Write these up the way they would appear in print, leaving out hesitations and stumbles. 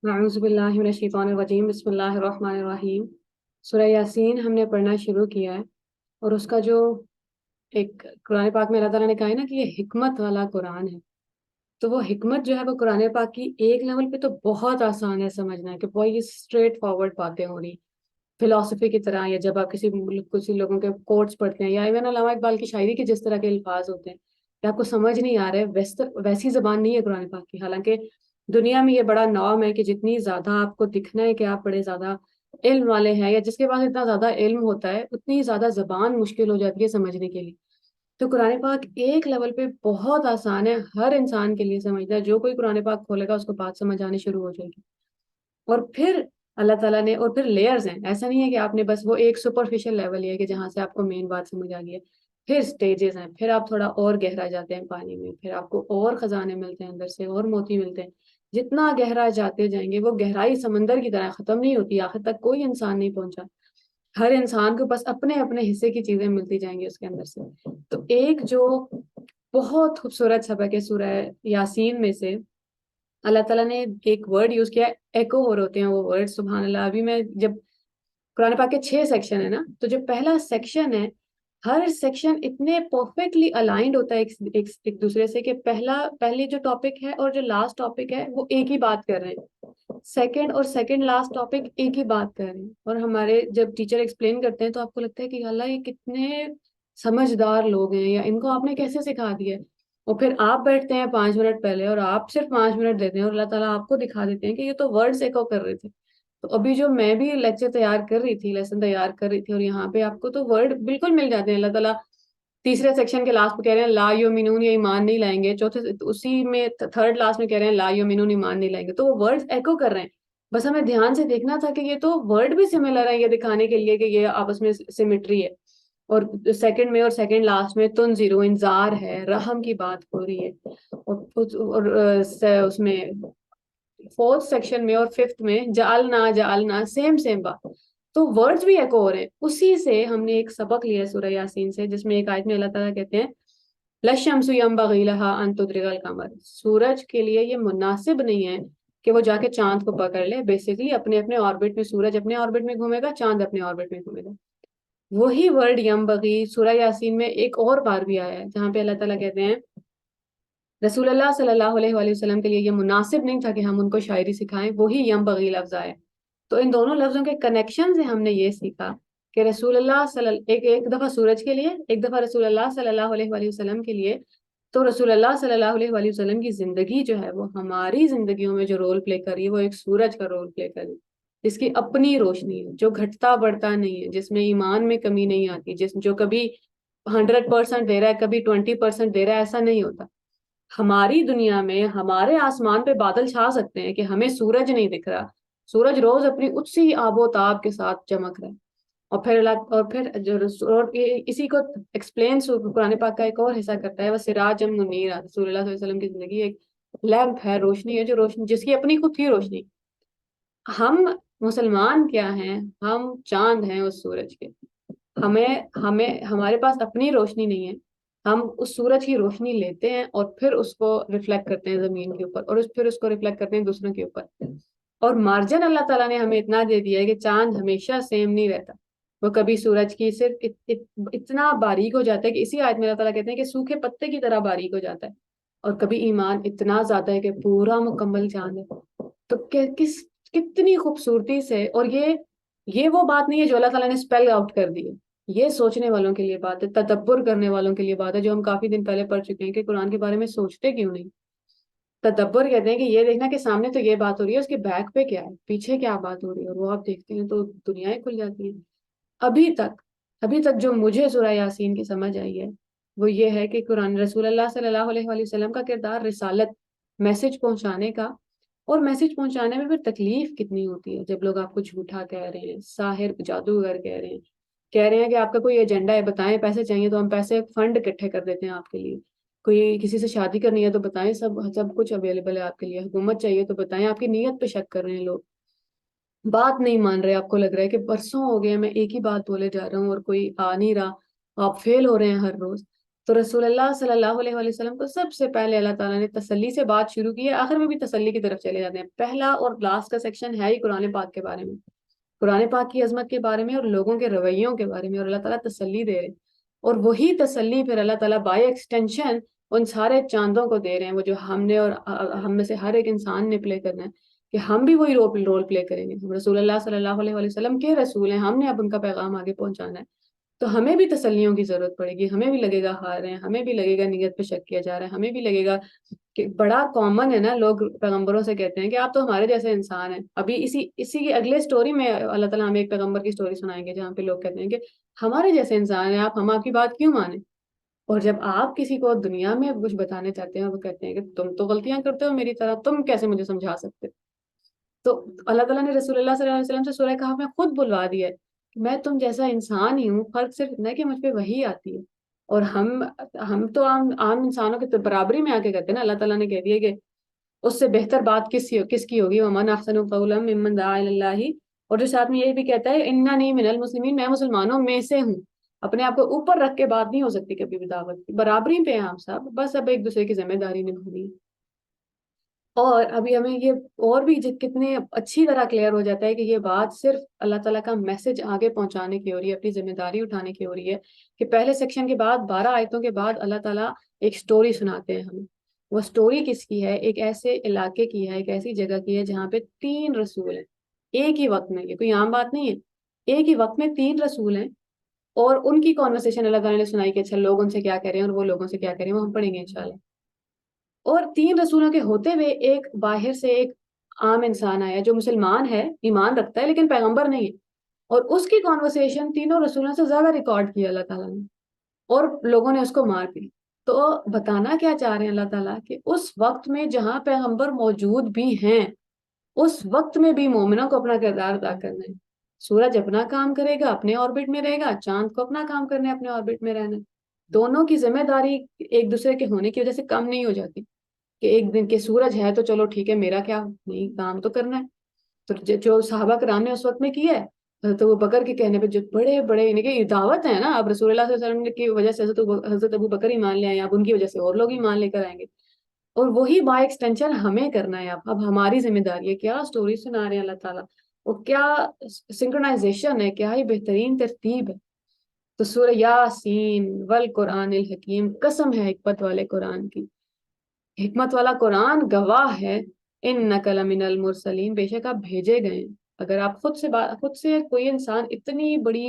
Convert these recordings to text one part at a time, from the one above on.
اعوذ باللہ من الشیطان الرجیم، بسم اللہ الرحمن الرحیم۔ سورہ یاسین ہم نے پڑھنا شروع کیا ہے، اور اس کا جو ایک قرآن پاک میں اللہ تعالیٰ نے کہا ہے نا کہ یہ حکمت والا قرآن ہے، تو وہ حکمت جو ہے وہ قرآن پاک کی ایک لیول پہ تو بہت آسان ہے سمجھنا ہے کہ بہت یہ اسٹریٹ فارورڈ باتیں ہو رہی فلاسفی کی طرح، یا جب آپ کسی لوگوں کے کوٹس پڑھتے ہیں، یا ایون علامہ اقبال کی شاعری کے جس طرح کے الفاظ ہوتے ہیں کہ آپ کو سمجھ نہیں آ رہا ہے، ویسی زبان نہیں ہے قرآن پاک کی۔ حالانکہ دنیا میں یہ بڑا نام ہے کہ جتنی زیادہ آپ کو دکھنا ہے کہ آپ بڑے زیادہ علم والے ہیں، یا جس کے پاس اتنا زیادہ علم ہوتا ہے اتنی زیادہ زبان مشکل ہو جاتی ہے سمجھنے کے لیے۔ تو قرآن پاک ایک لیول پہ بہت آسان ہے ہر انسان کے لیے سمجھنا ہے، جو کوئی قرآن پاک کھولے گا اس کو بات سمجھ آنی شروع ہو جائے گی۔ اور پھر اللہ تعالیٰ نے، اور پھر لیئرز ہیں، ایسا نہیں ہے کہ آپ نے بس وہ ایک سپرفیشل لیول ہے کہ جہاں سے آپ کو مین بات سمجھ آ گئی ہے، پھر سٹیجز ہیں، پھر آپ تھوڑا اور گہرا جاتے ہیں پانی میں، پھر آپ کو اور خزانے ملتے ہیں اندر سے، اور موتی ملتے ہیں۔ جتنا گہرا جاتے جائیں گے وہ گہرائی سمندر کی طرح ختم نہیں ہوتی، آخر تک کوئی انسان نہیں پہنچا، ہر انسان کو بس اپنے اپنے حصے کی چیزیں ملتی جائیں گی اس کے اندر سے۔ تو ایک جو بہت خوبصورت سبق ہے سورہ یاسین میں سے، اللہ تعالیٰ نے ایک ورڈ یوز کیا، ایکو ہو رہے ہوتے ہیں وہ ورڈ، سبحان اللہ۔ ابھی میں جب قرآن پاک کے 6 سیکشن ہے نا، تو جو پہلا سیکشن ہے، ہر سیکشن اتنے پرفیکٹلی الائنڈ ہوتا ہے ایک دوسرے سے کہ پہلی جو ٹاپک ہے اور جو لاسٹ ٹاپک ہے وہ ایک ہی بات کر رہے ہیں، سیکنڈ اور سیکنڈ لاسٹ ٹاپک ایک ہی بات کر رہے ہیں۔ اور ہمارے جب ٹیچر ایکسپلین کرتے ہیں تو آپ کو لگتا ہے کہ اللہ یہ کتنے سمجھدار لوگ ہیں، یا ان کو آپ نے کیسے سکھا دیا ہے۔ اور پھر آپ بیٹھتے ہیں 5 منٹ پہلے اور آپ صرف 5 منٹ دیتے ہیں، اور اللہ تعالیٰ آپ کو دکھا دیتے ہیں کہ یہ تو ورڈز ایکو کر رہے تھے۔ تو ابھی جو میں بھی لیکچر تیار کر رہی تھی، لیسن تیار کر رہی تھی، اور یہاں پہ آپ کو تو ورڈ بالکل مل جاتے ہیں۔ اللہ تعالیٰ تیسرے سیکشن کے لاسٹ پہ کہہ رہے ہیں لا یؤمنون، یہ ایمان نہیں لائیں گے، چوتھے اسی میں تھرڈ لاسٹ میں کہہ رہے ہیں لا یؤمنون، ایمان نہیں لائیں گے۔ تو وہ ورڈز ایکو کر رہے ہیں، بس ہمیں دھیان سے دیکھنا تھا کہ یہ تو ورڈ بھی سملر ہے، یہ دکھانے کے لیے کہ یہ آپس میں سیمیٹری ہے۔ اور سیکنڈ میں اور سیکنڈ لاسٹ میں تنذیرو، انذار ہے، رحم کی بات ہو رہی ہے۔ اور اس میں فورتھ سیکشن میں اور ففتھ میں جعلنا سیم بات۔ تو ورڈز بھی ایکو ہو رہے ہیں۔ اسی سے ہم نے ایک سبق لیا سورہ یاسین سے، جس میں ایک آیت میں اللہ تعالیٰ کہتے ہیں لَلشَّمْسُ يَنبَغِي لَهَا أَن تُدْرِكَ الْقَمَرَ، سورج کے لیے یہ مناسب نہیں ہے کہ وہ جا کے چاند کو پکڑ لے۔ بیسیکلی اپنے اپنے آربٹ میں، سورج اپنے آربٹ میں گھومے گا، چاند اپنے آربٹ میں گھومے گا۔ وہی ورڈ ینبغی سورہ یاسین میں ایک اور بار بھی آیا ہے، جہاں پہ اللہ تعالیٰ کہتے ہیں رسول اللہ صلی اللہ علیہ وآلہ وسلم کے لیے یہ مناسب نہیں تھا کہ ہم ان کو شاعری سکھائیں، وہی ینبغی لفظ آئے۔ تو ان دونوں لفظوں کے کنیکشن سے ہم نے یہ سیکھا کہ رسول اللہ ایک دفعہ سورج کے لیے، ایک دفعہ رسول اللہ صلی اللہ علیہ وآلہ وسلم کے لیے۔ تو رسول اللہ صلی اللہ علیہ وآلہ وسلم کی زندگی جو ہے وہ ہماری زندگیوں میں جو رول پلے کر رہی ہے وہ ایک سورج کا رول پلے کر رہی ہے، جس کی اپنی روشنی ہے، جو گھٹتا بڑھتا نہیں ہے، جس میں ایمان میں کمی نہیں آتی، جو کبھی 100% دے رہا ہے، کبھی 20% دے رہا ہے، ایسا نہیں ہوتا۔ ہماری دنیا میں ہمارے آسمان پہ بادل چھا سکتے ہیں کہ ہمیں سورج نہیں دکھ رہا، سورج روز اپنی اسی آب و تاب کے ساتھ چمک رہا ہے۔ اور اسی کو ایکسپلین قرآن پاک کا ایک اور حصہ کرتا ہے، وہ سراج منیرا، رسول اللہ صلی اللہ علیہ وسلم کی زندگی ایک لیمپ ہے، روشنی ہے، جو روشنی جس کی اپنی خود ہی روشنی۔ ہم مسلمان کیا ہیں؟ ہم چاند ہیں اس سورج کے۔ ہمارے پاس اپنی روشنی نہیں ہے، ہم اس سورج کی روشنی لیتے ہیں اور پھر اس کو ریفلیکٹ کرتے ہیں زمین کے اوپر، اور پھر اس کو ریفلیکٹ کرتے ہیں دوسروں کے اوپر۔ اور مارجن اللہ تعالیٰ نے ہمیں اتنا دے دیا ہے کہ چاند ہمیشہ سیم نہیں رہتا، وہ کبھی سورج کی صرف اتنا باریک ہو جاتا ہے کہ اسی آیت میں اللہ تعالیٰ کہتے ہیں کہ سوکھے پتے کی طرح باریک ہو جاتا ہے، اور کبھی ایمان اتنا زیادہ ہے کہ پورا مکمل چاند ہے۔ تو کتنی خوبصورتی سے، اور یہ وہ بات نہیں ہے جو اللہ تعالیٰ نے اسپیل آؤٹ کر دی ہے، یہ سوچنے والوں کے لیے بات ہے، تدبر کرنے والوں کے لیے بات ہے، جو ہم کافی دن پہلے پڑھ چکے ہیں کہ قرآن کے بارے میں سوچتے کیوں نہیں۔ تدبر کہتے ہیں کہ یہ دیکھنا کہ سامنے تو یہ بات ہو رہی ہے، اس کے بیک پہ کیا ہے، پیچھے کیا بات ہو رہی ہے، اور وہ آپ دیکھتے ہیں تو دنیایں کھل جاتی ہیں۔ ابھی تک جو مجھے سورہ یاسین کی سمجھ آئی ہے وہ یہ ہے کہ قرآن رسول اللہ صلی اللہ علیہ وآلہ وسلم کا کردار رسالت، میسج پہنچانے کا، اور میسج پہنچانے میں پھر تکلیف کتنی ہوتی ہے جب لوگ آپ کو جھوٹا کہہ رہے ہیں، ساحر جادوگر کہہ رہے ہیں کہ آپ کا کوئی ایجنڈا ہے، بتائیں، پیسے چاہیے تو ہم پیسے فنڈ اکٹھے کر دیتے ہیں آپ کے لیے، کوئی کسی سے شادی کرنی ہے تو بتائیں، سب کچھ اویلیبل ہے آپ کے لیے، حکومت چاہیے تو بتائیں، آپ کی نیت پہ شک کر رہے ہیں لوگ، بات نہیں مان رہے، آپ کو لگ رہا ہے کہ برسوں ہو گئے میں ایک ہی بات بولے جا رہا ہوں اور کوئی آ نہیں رہا، آپ فیل ہو رہے ہیں ہر روز۔ تو رسول اللہ صلی اللہ علیہ وآلہ وسلم کو سب سے پہلے اللہ تعالیٰ نے تسلی سے بات شروع کی ہے، آخر میں بھی تسلی کی طرف چلے جاتے ہیں۔ پہلا اور لاسٹ کا سیکشن ہے ہی قرآن پاک کے بارے میں، قرآن پاک کی عظمت کے بارے میں اور لوگوں کے رویوں کے بارے میں، اور اللہ تعالیٰ تسلی دے رہے ہیں۔ اور وہی تسلی پھر اللہ تعالیٰ بائی ایکسٹینشن ان سارے چاندوں کو دے رہے ہیں، وہ جو ہم نے اور ہم میں سے ہر ایک انسان نے پلے کرنا ہے، کہ ہم بھی وہی رول پلے کریں گے۔ ہم رسول اللہ صلی اللہ علیہ وآلہ وسلم کے رسول ہیں، ہم نے اب ان کا پیغام آگے پہنچانا ہے، تو ہمیں بھی تسلیوں کی ضرورت پڑے گی، ہمیں بھی لگے گا ہار رہے ہیں، ہمیں بھی لگے گا نیت پہ شک کیا جا رہا ہے، ہمیں بھی لگے گا کہ بڑا کامن ہے نا، لوگ پیغمبروں سے کہتے ہیں کہ آپ تو ہمارے جیسے انسان ہیں۔ ابھی اسی کی اگلے سٹوری میں اللہ تعالیٰ ہمیں ایک پیغمبر کی سٹوری سنائیں گے جہاں پہ لوگ کہتے ہیں کہ ہمارے جیسے انسان ہیں آپ، ہم آپ کی بات کیوں مانیں؟ اور جب آپ کسی کو دنیا میں کچھ بتانے چاہتے ہیں، وہ کہتے ہیں کہ تم تو غلطیاں کرتے ہو میری طرح، تم کیسے مجھے سمجھا سکتے؟ تو اللہ تعالیٰ نے رسول اللہ صلی اللہ علیہ وسلم سے سورہ کہف میں خود بلوا دیا ہے کہ میں تم جیسا انسان ہی ہوں، فرق صرف اتنا ہے کہ مجھ پہ وحی آتی ہے۔ اور ہم تو عام انسانوں کے برابری میں آ کے کہتے ہیں نا، اللہ تعالیٰ نے کہہ دیا کہ اس سے بہتر بات کس کی ہوگی، ومن احسن قولا ممن دعا الی اللہ، اور جو ساتھ میں یہ بھی کہتا ہے اننی من المسلمین، میں مسلمانوں میں سے ہوں۔ اپنے آپ کو اوپر رکھ کے بات نہیں ہو سکتی کبھی بھی دعوت کی، برابری پہ ہیں ہم سب، بس اب ایک دوسرے کی ذمہ داری نبھانی ہے۔ اور ابھی ہمیں یہ اور بھی کتنے اچھی طرح کلیئر ہو جاتا ہے کہ یہ بات صرف اللہ تعالیٰ کا میسج آگے پہنچانے کی ہو رہی ہے، اپنی ذمہ داری اٹھانے کی ہو رہی ہے، کہ پہلے سیکشن کے بعد 12 آیتوں کے بعد اللہ تعالیٰ ایک سٹوری سناتے ہیں ہمیں۔ وہ سٹوری کس کی ہے؟ ایک ایسے علاقے کی ہے، ایک ایسی جگہ کی ہے جہاں پہ 3 رسول ہیں ایک ہی وقت میں۔ یہ کوئی عام بات نہیں ہے، ایک ہی وقت میں 3 رسول ہیں، اور ان کی کانورسیشن اللہ تعالیٰ نے سنائی کہ اچھا لوگ ان سے کیا کہہ رہے ہیں اور وہ لوگوں سے کیا کہہ رہے ہیں، وہ ہم پڑھیں گے انشاءاللہ۔ اور 3 رسولوں کے ہوتے ہوئے ایک باہر سے ایک عام انسان آیا جو مسلمان ہے، ایمان رکھتا ہے لیکن پیغمبر نہیں ہے، اور اس کی کانورسیشن تینوں رسولوں سے زیادہ ریکارڈ کیا اللہ تعالیٰ نے، اور لوگوں نے اس کو مار دی۔ تو بتانا کیا چاہ رہے ہیں اللہ تعالیٰ کہ اس وقت میں جہاں پیغمبر موجود بھی ہیں، اس وقت میں بھی مومنوں کو اپنا کردار ادا کرنا ہے۔ سورج اپنا کام کرے گا، اپنے آربٹ میں رہے گا، چاند کو اپنا کام کرنا ہے، اپنے آربٹ میں رہنا ہے۔ دونوں کی ذمہ داری ایک دوسرے کے ہونے کی وجہ سے کم نہیں ہو جاتی، کہ ایک دن کے سورج ہے تو چلو ٹھیک ہے، میرا کیا نہیں، کام تو کرنا ہے۔ تو جو صحابہ کرام نے اس وقت میں کیا ہے، تو وہ بکر کے کہنے پہ جو بڑے بڑے یعنی کہ دعوت ہے نا، اب رسول اللہ صلی اللہ علیہ وسلم کی وجہ سے حضرت ابو بکر ایمان لے آئے، اب ان کی وجہ سے اور لوگ ایمان لے کر آئیں گے، اور وہی بائی ایکسٹینشن ہمیں کرنا ہے۔ اب ہماری ذمہ داری ہے، کیا سٹوری سنا رہے ہیں اللہ تعالیٰ، اور کیا سنکرونائزیشن ہے، کیا ہی بہترین ترتیب ہے۔ تو سورہ یاسین والقرآن الحکیم، قسم ہے حکمت والے قرآن کی، حکمت والا قرآن گواہ ہے، انک لمن المرسلین، بے شک آپ بھیجے گئے ہیں۔ اگر آپ خود سے کوئی انسان اتنی بڑی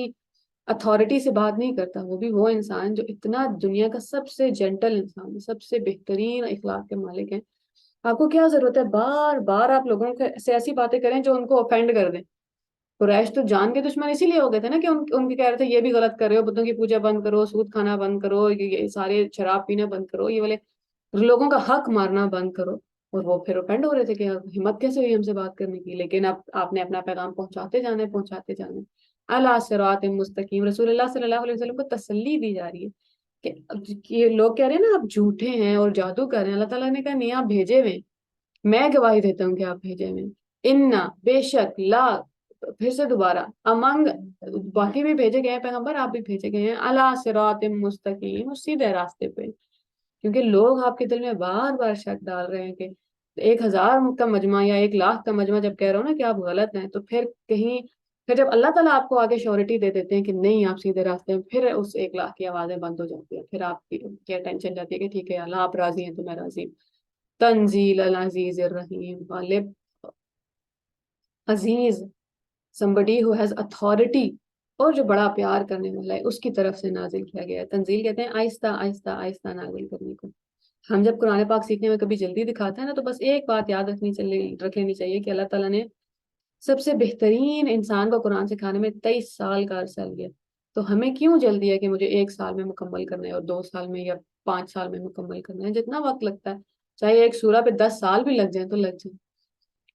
اتھارٹی سے بات نہیں کرتا، وہ بھی وہ انسان جو اتنا دنیا کا سب سے جینٹل انسان ہے، سب سے بہترین اخلاق کے مالک ہیں، آپ کو کیا ضرورت ہے بار بار آپ لوگوں سے ایسی باتیں کریں جو ان کو اوفینڈ کر دیں؟ قریش تو جان کے دشمن اسی لیے ہو گئے تھے نا، کہ ان کے کہہ رہے تھے یہ بھی غلط کر رہے ہو، بتوں کی پوجا بند کرو، سود کھانا بند کرو، یہ سارے شراب پینا بند کرو، یہ والے لوگوں کا حق مارنا بند کرو۔ اور وہ پھر اوفینڈ ہو رہے تھے کہ ہمت کیسے ہوئی ہم سے بات کرنے کی، لیکن اب آپ نے اپنا پیغام پہنچاتے جانے اللہ صراط مستقیم۔ رسول اللہ صلی اللہ علیہ وسلم کو تسلی دی جا رہی ہے کہ یہ لوگ کہہ رہے ہیں نا آپ جھوٹے ہیں اور جادو کر رہے ہیں، اللہ تعالیٰ نے کہا نہیں، آپ بھیجے ہوئے، میں گواہی دیتا ہوں کہ آپ بھیجے ہوئے۔ انا بے شک، لا پھر سے دوبارہ، امنگ باقی بھی بھیجے گئے ہیں پیغمبر، آپ بھی بھیجے گئے ہیں، اللہ صراط مستقیم، اس سیدھے راستے پہ۔ کیونکہ لوگ آپ کے دل میں بار بار شک ڈال رہے ہیں کہ 1000 کا مجمع یا 1,00,000 کا مجمع جب کہہ رہا ہوں نا کہ آپ غلط ہیں، تو پھر جب اللہ تعالیٰ آپ کو آگے شورٹی دے دیتے ہیں کہ نہیں آپ سیدھے راستے ہیں، پھر اس 1,00,000 کی آوازیں بند ہو جاتی ہیں، پھر آپ کی ٹینشن جاتی ہے کہ ٹھیک ہے اللہ آپ راضی ہیں تو میں راضی ہوں۔ تنزیل العزیز الرحیم، غالب عزیز، somebody who has authority، اور جو بڑا پیار کرنے والا ہے، اس کی طرف سے نازل کیا گیا ہے۔ تنزیل کہتے ہیں آہستہ آہستہ آہستہ نازل کرنے کو۔ ہم جب قرآن پاک سیکھنے میں کبھی جلدی دکھاتے ہیں نا، تو بس ایک بات یاد رکھ لینی چاہیے کہ اللہ تعالیٰ نے سب سے بہترین انسان کو قرآن سکھانے میں 23 سال کا عرصہ لیا، تو ہمیں کیوں جلدی ہے کہ مجھے 1 سال میں مکمل کرنا ہے اور 2 سال میں یا 5 سال میں مکمل کرنا ہے؟ جتنا وقت لگتا ہے، چاہے ایک سورہ پہ 10 سال بھی لگ جائیں تو لگ جائیں۔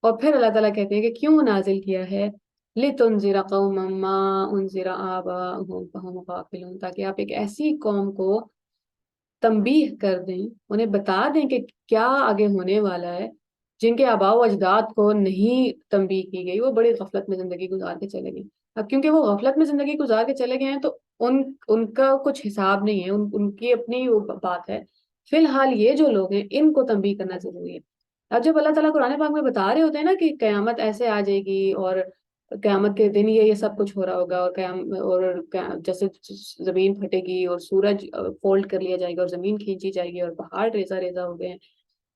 اور پھر اللہ تعالیٰ کہتے ہیں کہ کیوں نازل کیا ہے، لِتُنذِرَ قَوْمًا مَّا أُنذِرَ آبَاؤُهُمْ فَهُمْ غَافِلُونَ، تاکہ آپ ایک ایسی قوم کو تنبیہ کر دیں، انہیں بتا دیں کہ کیا آگے ہونے والا ہے، جن کے آباء و اجداد کو نہیں تنبیہ کی گئی، وہ بڑی غفلت میں زندگی گزار کے چلے گئے۔ اب کیونکہ وہ غفلت میں زندگی گزار کے چلے گئے ہیں، تو ان کا کچھ حساب نہیں ہے، ان کی اپنی وہ بات ہے. فی الحال یہ جو لوگ ہیں ان کو تنبیہ کرنا ضروری ہے. اب جب اللہ تعالیٰ قرآن پاک میں بتا رہے ہوتے ہیں نا کہ قیامت ایسے آ جائے گی اور قیامت کے دن یہ سب کچھ ہو رہا ہوگا، اور جیسے زمین پھٹے گی اور سورج فولڈ کر لیا جائے گا اور زمین کھینچی جائے گی اور پہاڑ ریزہ ریزہ ہو گئے ہیں،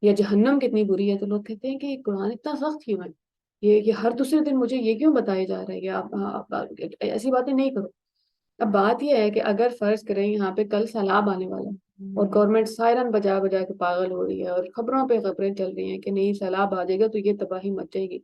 یا جہنم کتنی بری ہے، تو لوگ کہتے ہیں کہ یہ قرآن اتنا سخت کیوں ہے، یہ ہر دوسرے دن مجھے یہ کیوں بتایا جا رہا ہے کہ آپ ایسی باتیں نہیں کرو. اب بات یہ ہے کہ اگر فرض کریں یہاں پہ کل سیلاب آنے والا ہے اور گورنمنٹ سائرن بجا بجا کے پاگل ہو رہی ہے اور خبروں پہ خبریں چل رہی ہیں کہ نہیں سیلاب آ جائے گا تو یہ تباہی مچ جائے گی،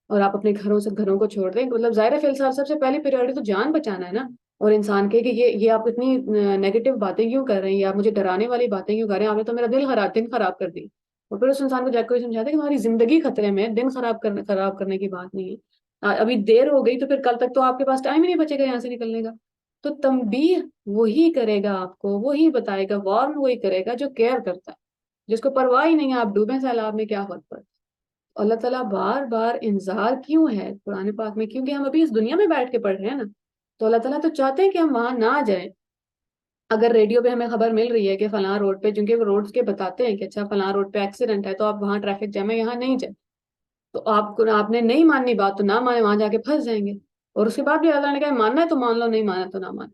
اور آپ اپنے گھروں کو چھوڑ دیں، مطلب ظاہر ہے فی الحال سب سے پہلی پریورٹی تو جان بچانا ہے نا. اور انسان کے کہ یہ آپ اتنی نیگیٹو باتیں کیوں کر رہے ہیں، یا آپ مجھے ڈرانے والی باتیں کیوں کر رہے ہیں، آپ نے تو میرا دن خراب کر دی. اور پھر اس انسان کو جا کے سمجھاتا ہے کہ تمہاری زندگی خطرے میں ہے، دن خراب کرنے کی بات نہیں ہے. ابھی دیر ہو گئی تو پھر کل تک تو آپ کے پاس ٹائم ہی نہیں بچے گا یہاں سے نکلنے کا. تو تنبیہ وہی کرے گا آپ کو، وہی بتائے گا، وارن وہی کرے گا جو کیئر کرتا ہے، جس کو پرواہ ہی نہیں ہے آپ ڈوبیں سیلاب میں کیا فرق پڑتا ہے. اللہ تعالیٰ بار بار انذار کیوں ہے قرآن پاک میں؟ کیونکہ ہم ابھی اس دنیا میں بیٹھ کے پڑھ رہے ہیں نا، تو اللہ تعالیٰ تو چاہتے ہیں کہ ہم وہاں نہ جائیں. اگر ریڈیو پہ ہمیں خبر مل رہی ہے کہ فلاں روڈ پہ، چونکہ وہ روڈز کے بتاتے ہیں کہ اچھا فلاں روڈ پہ ایکسیڈنٹ ہے تو آپ وہاں ٹریفک جام ہے یہاں نہیں جائیں، تو آپ نے نہیں ماننی بات تو نہ مانے، وہاں جا کے پھنس جائیں گے. اور اس کے بعد بھی اللہ نے کہا ماننا ہے تو مان لو، نہیں ماننا تو نہ مان.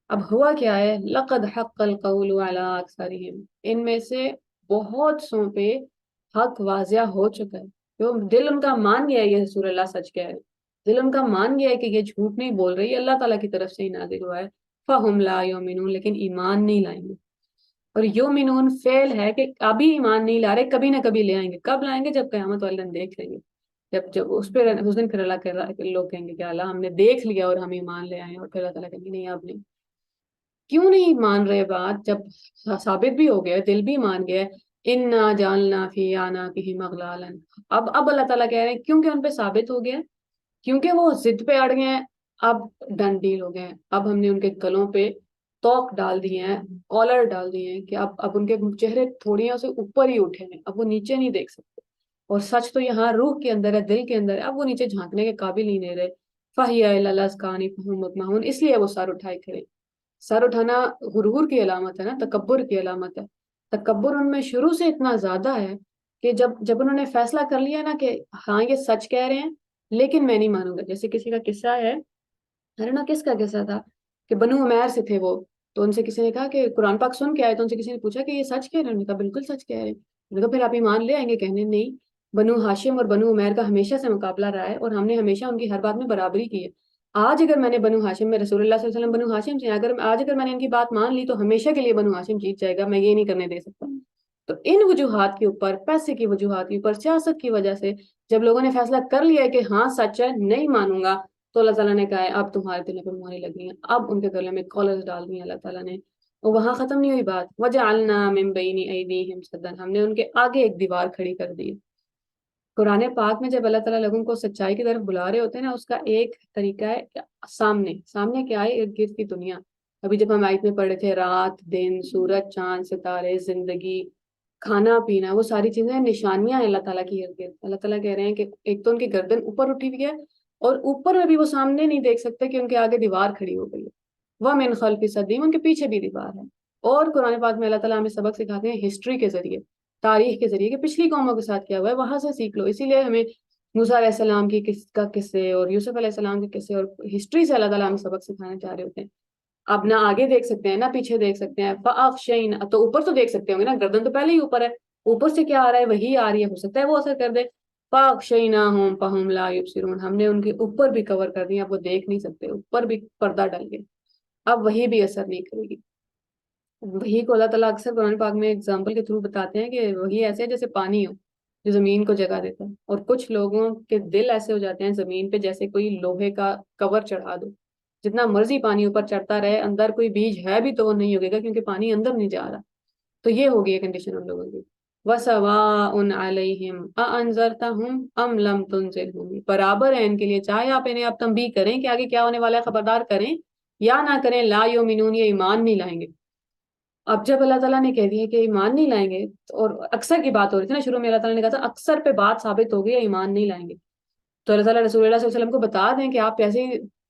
اب ہوا کیا ہے، لقد حق القول علی اکثرہم، ان میں سے بہت سو پہ حق واضح ہو چکا ہے. جو دل ان کا مان گیا ہے یہ رسول اللہ سچ کہہ رہے، دل ان کا مان گیا ہے کہ یہ جھوٹ نہیں بول رہی، اللہ تعالیٰ کی طرف سے ہی نازل ہوا ہے. فہم لا یؤمنون، لیکن ایمان نہیں لائیں گے. اور یؤمنون فعل ہے کہ ابھی ایمان نہیں لا رہے، کبھی نہ کبھی لے آئیں گے. کب لائیں گے؟ جب قیامت والے دن دیکھ لیں گے. جب اس دن پھر اللہ کے لوگ کہیں گے کہ اللہ ہم نے دیکھ لیا اور ہم ایمان لے آئے، اور پھر اللہ تعالیٰ کہیں گے نہیں اب نہیں. کیوں نہیں مان رہے بات؟ جب ثابت بھی ہو گیا، دل بھی مان گیا، انا جعلنا فی اعناقہم اغلالا. اب اللہ تعالیٰ کہہ رہے ہیں کیونکہ ان پہ ثابت ہو گیا، کیونکہ وہ ضد پہ اڑ گئے ہیں، اب ڈن ڈیل ہو گئے ہیں. اب ہم نے ان کے گلوں پہ توق ڈال دیے ہیں، کالر ڈال دیے ہیں کہ اب ان کے چہرے تھوڑیاں سے اوپر ہی اٹھے ہیں، اب وہ نیچے نہیں دیکھ سکتے. اور سچ تو یہاں روح کے اندر ہے، دل کے اندر ہے، اب وہ نیچے جھانکنے کے قابل ہی نہیں رہے. فَهِيَ إِلَى الْأَذْقَانِ فَهُمْ مُطْمَعُونَ، اس لیے وہ سر اٹھائے کھڑے. سر اٹھانا غرور کی علامت ہے نا، تکبر کی علامت ہے. تکبر ان میں شروع سے اتنا زیادہ ہے کہ جب انہوں نے فیصلہ کر لیا نا کہ ہاں یہ سچ کہہ رہے ہیں لیکن میں نہیں مانوں گا. جیسے کسی کا قصہ ہے، ارے نا کس کا قصہ تھا کہ بنو عمیر سے تھے وہ، تو ان سے کسی نے کہا کہ قرآن پاک سن کے آئے، تو ان سے کسی نے پوچھا کہ یہ سچ کہہ رہے ہیں؟ انہوں نے کہا بالکل سچ کہہ رہے ہیں. انہوں نے کہا پھر آپ ایمان لے آئیں گے؟ کہنے نہیں، بنو ہاشم اور بنو عمیر کا ہمیشہ سے مقابلہ رہا ہے اور ہم نے ہمیشہ ان کی ہر بات میں برابری کی ہے. آج اگر میں نے بنو ہاشم میں، رسول اللہ صلی اللہ علیہ وسلم بنو ہاشم سے، اگر میں نے ان کی بات مان لی تو ہمیشہ کے لیے بنو ہاشم جیت جائے گا، میں یہ نہیں کرنے دے سکتا. تو ان وجوہات کے اوپر، پیسے کی وجوہات کے اوپر، سیاست کی وجہ سے جب لوگوں نے فیصلہ کر لیا ہے کہ ہاں سچ ہے نہیں مانوں گا، تو اللہ تعالیٰ نے کہا ہے اب تمہارے دلوں پہ مہریں لگی ہیں، اب ان کے گلے میں کالرز ڈال دی ہیں اللہ تعالیٰ نے. اور وہاں ختم نہیں ہوئی بات، وَجَعَلْنَا مِن بَيْنِ أَيْدِيهِمْ سَدًّا، ہم نے ان کے آگے ایک دیوار کھڑی کر دی. قرآن پاک میں جب اللہ تعالیٰ لوگوں کو سچائی کی طرف بلا رہے ہوتے ہیں نا، اس کا ایک طریقہ ہے کہ سامنے کیا ہے، ارد گرد کی دنیا. ابھی جب ہم آیت میں پڑھ رہے تھے رات دن، سورج چاند ستارے، زندگی، کھانا پینا، وہ ساری چیزیں نشانیاں ہیں اللہ تعالیٰ کی ارد گرد. اللہ تعالیٰ کہہ رہے ہیں کہ ایک تو ان کی گردن اوپر اٹھی ہوئی ہے، اور اوپر میں بھی وہ سامنے نہیں دیکھ سکتے کہ ان کے آگے دیوار کھڑی ہو گئی ہے. وَمِنْ خَلْفِ صَدِّيمٌ، ان کے پیچھے بھی دیوار ہے. اور قرآن پاک میں اللہ تعالیٰ ہمیں سبق سکھاتے ہیں ہسٹری کے ذریعے، تاریخ کے ذریعے، کہ پچھلی قوموں کے ساتھ کیا ہوا ہے وہاں سے سیکھ لو. اسی لیے ہمیں موسیٰ علیہ السلام کی قصے اور یوسف علیہ السلام کے قصے اور ہسٹری سے اللہ تعالیٰ ہمیں سبق سکھانا چاہ رہے ہوتے ہیں. اب نہ آگے دیکھ سکتے ہیں نہ پیچھے دیکھ سکتے ہیں. فَأَغْشَيْنَا، تو اوپر تو دیکھ سکتے ہوں گے نا، گردن تو پہلے ہی اوپر ہے، اوپر سے کیا آ رہا ہے، وہی آ رہی ہے، ہو سکتا ہے وہ اثر کر دے. فَأَغْشَيْنَاهُمْ فَهُمْ لَا يُبْصِرُونَ، ہم نے ان کے اوپر بھی کور کر دیا، اب وہ دیکھ نہیں سکتے، اوپر بھی پردہ ڈل گیا، اب وہی بھی اثر نہیں کرے گی. وہی کو اللہ تعالیٰ اکثر قرآن پاک میں اگزامپل کے تھرو بتاتے ہیں کہ وہی ایسے ہے جیسے پانی ہو جو زمین کو جگہ دیتا ہے. اور کچھ لوگوں کے دل ایسے ہو جاتے ہیں زمین پہ جیسے کوئی لوہے کا کور چڑھا دو، جتنا مرضی پانی اوپر چڑھتا رہے اندر کوئی بیج ہے بھی تو وہ نہیں ہوگے گا کیونکہ پانی اندر نہیں جا رہا. تو یہ ہوگی یہ کنڈیشن ان لوگوں کی. وَسَوَاءٌ عَلَيْهِمْ أَأَنذَرْتَهُمْ أَمْ لَمْ تُنذِرْهُمْ، برابر ہے ان کے لیے چاہے آپ انہیں اب تنبیہ کریں کہ آگے کیا ہونے والا ہے، خبردار کریں یا نہ کریں، لا یؤمنون، یہ ایمان نہیں لائیں گے. اب جب اللہ تعالیٰ نے کہہ دیا کہ ایمان نہیں لائیں گے، اور اکثر کی بات ہو رہی تھی نا شروع میں، اللہ تعالیٰ نے کہا تھا اکثر پہ بات ثابت ہو گئی ایمان نہیں لائیں گے، تو اللہ تعالیٰ رسول اللہ صلی اللہ علیہ وسلم کو بتا دیں کہ آپ ایسے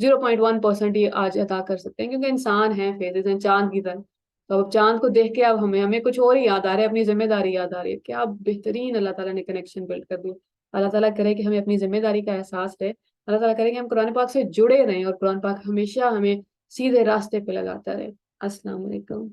0.1% ہی آج ادا کر سکتے ہیں، کیونکہ انسان ہیں، فیزز ہیں چاند کی طرح. تو اب چاند کو دیکھ کے اب ہمیں کچھ اور ہی یاد آ رہا ہے، اپنی ذمہ داری یاد آ رہی ہے. کیا بہترین اللہ تعالیٰ نے کنیکشن بلڈ کر دی. اللہ تعالیٰ کرے کہ ہمیں اپنی ذمہ داری کا احساس رہے. اللہ تعالیٰ کرے کہ ہم قرآن پاک سے جڑے رہیں اور قرآن پاک ہمیشہ ہمیں سیدھے راستے پہ لگاتا رہے. السلام علیکم.